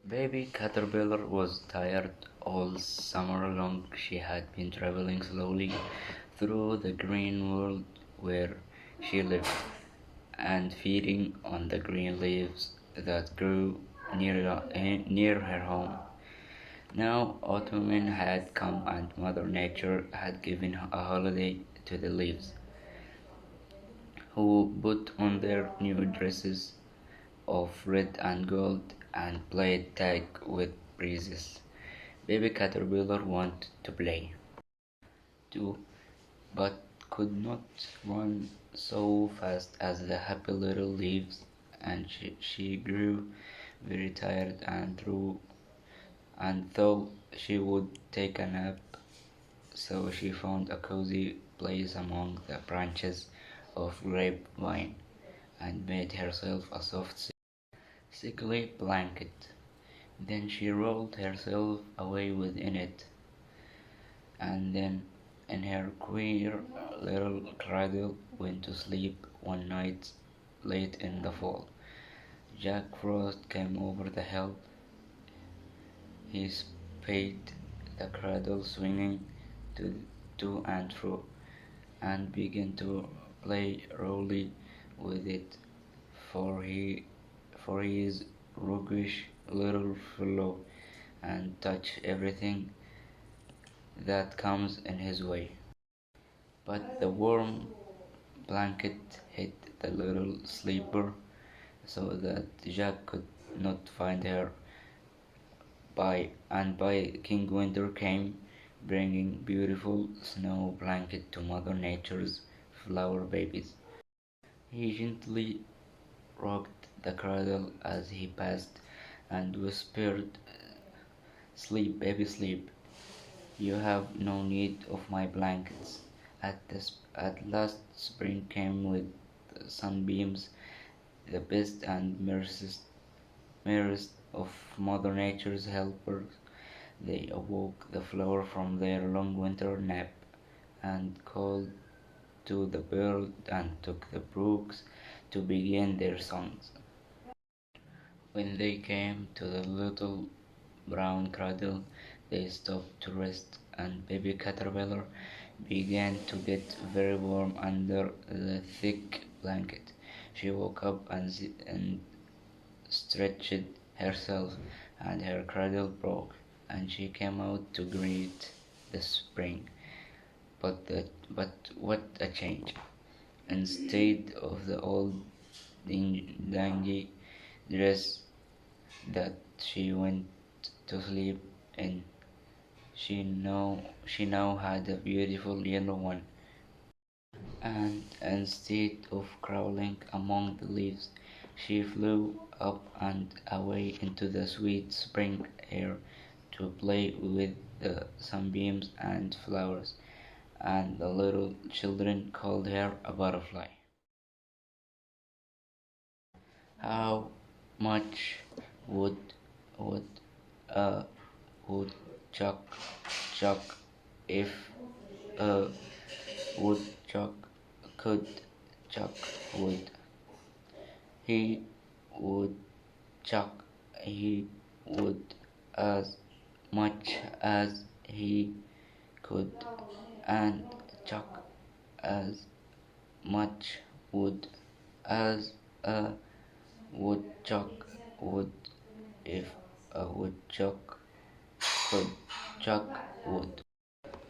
Baby Caterpillar was tired all summer long. She had been traveling slowly through the green world where she lived and feeding on the green leaves that grew near her home. Now autumn had come and Mother Nature had given a holiday to the leaves, who put on their new dresses of red and gold and played tag with breezes. Baby Caterpillar wanted to play too, but could not run so fast as the happy little leaves, and she grew very tired and thought she would take a nap. So she found a cozy place among the branches of grapevine and made herself a soft sickly blanket. Then she rolled herself away within it, and then in her queer little cradle went to sleep one night late in the fall. Jack Frost came over the hill. He spied the cradle swinging to and fro, and began to play roughly with it, for he is roguish little fellow and touch everything that comes in his way. But the warm blanket hid the little sleeper so that Jack could not find her. By King Winter came, bringing beautiful snow blanket to Mother Nature's flower babies. He gently rocked the cradle as he passed and whispered, "Sleep, baby, sleep. You have no need of my blankets." At last spring came with sunbeams, the best and merriest of Mother Nature's helpers. They awoke the flower from their long winter nap, and called to the bird and took the brooks to begin their songs. When they came to the little brown cradle, they stopped to rest, and baby Caterpillar began to get very warm under the thick blanket. She woke up and stretched herself, and her cradle broke, and she came out to greet the spring. But what a change! Instead of the old dingy dress that she went to sleep in, she now had a beautiful yellow one, and instead of crawling among the leaves, she flew up and away into the sweet spring air to play with the sunbeams and flowers, and the little children called her a butterfly. How much would would a woodchuck chuck if a woodchuck could chuck wood? He would chuck he would as much as he could, and chuck as much wood as a woodchuck would if a woodchuck could chuck wood.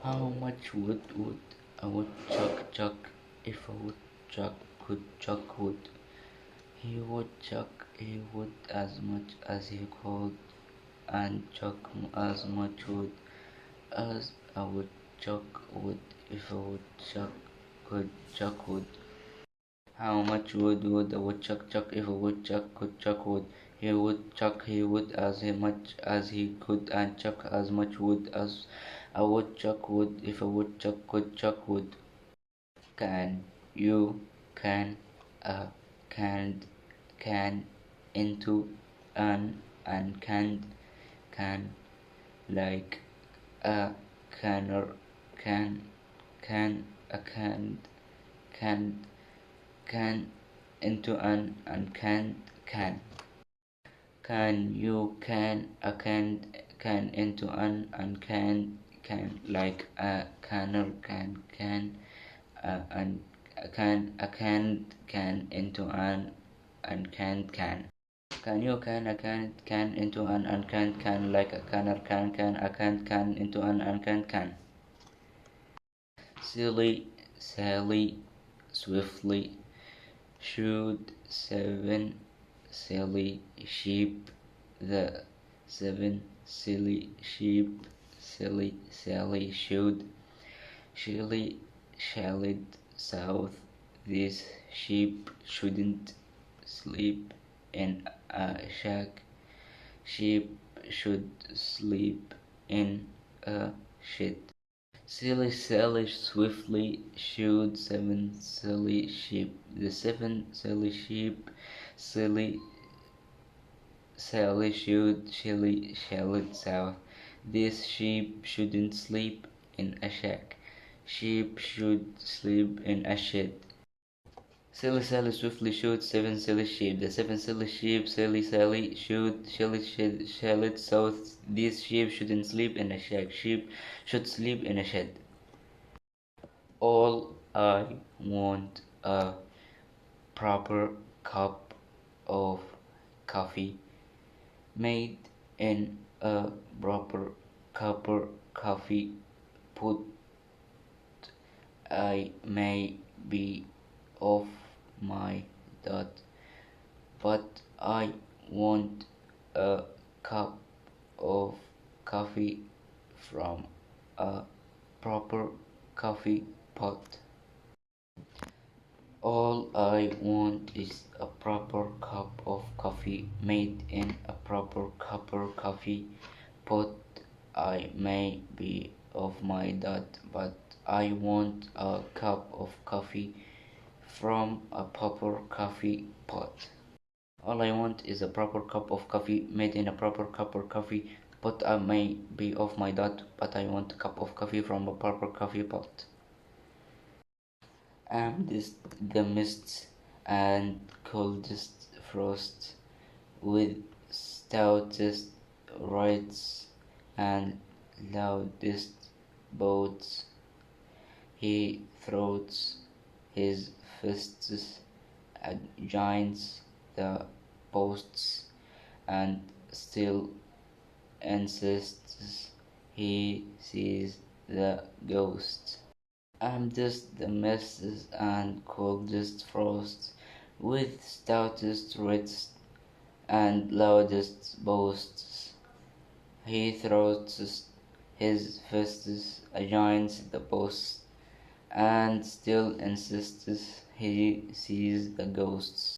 How much wood would a woodchuck chuck if a woodchuck could chuck wood? He would chuck he would as much as he could, and chuck as much wood as a woodchuck would if a woodchuck could chuck wood. How much wood would a woodchuck chuck if a woodchuck could chuck wood? He would chuck he would as much as he could, and chuck as much wood as a woodchuck would if a woodchuck could chuck wood. Can you can a canned can into an and can like a canner can a can into an and can Can you can into an and can like a canner can and a can into an and can. Can you can into an and can like a canner can a can into an and can. Silly, Sally, swiftly, should seven silly sheep, the seven silly sheep, silly Sally should, Shilly shalled south. These sheep shouldn't sleep in a shack. Sheep should sleep in a shed. Silly Sally swiftly shooed seven silly sheep. The seven silly sheep, silly Sally shooed Shilly shalled south. These sheep shouldn't sleep in a shack. Sheep should sleep in a shed. Silly Sally swiftly shooed seven silly sheep. The seven silly sheep, silly Sally should shalled south. These sheep shouldn't sleep in a shack. Sheep should sleep in a shed. All I want a proper cup of coffee made in a proper cup of coffee. Put I may be off my dot, but I want a cup of coffee from a proper coffee pot. All I want is a proper cup of coffee made in a proper cup of coffee pot. I may be off my dot, but I want a cup of coffee from a proper coffee pot. All I want is a proper cup of coffee made in a proper cup of coffee pot. I may be off my dot, but I want a cup of coffee from a proper coffee pot. Amidst the mists and coldest frost, with stoutest rides and loudest boats, he throws his fists against the posts and still insists he sees the ghost. Amidst the mists and coldest frosts, with stoutest wrists and loudest boasts, he throws his fists against the posts, and still insists he sees the ghosts.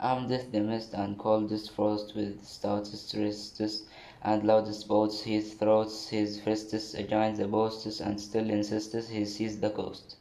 Amidst the mist and coldest frost, with stoutest wrists and loudest boasts, he throws his fists against the posts, and still insists he sees the ghost.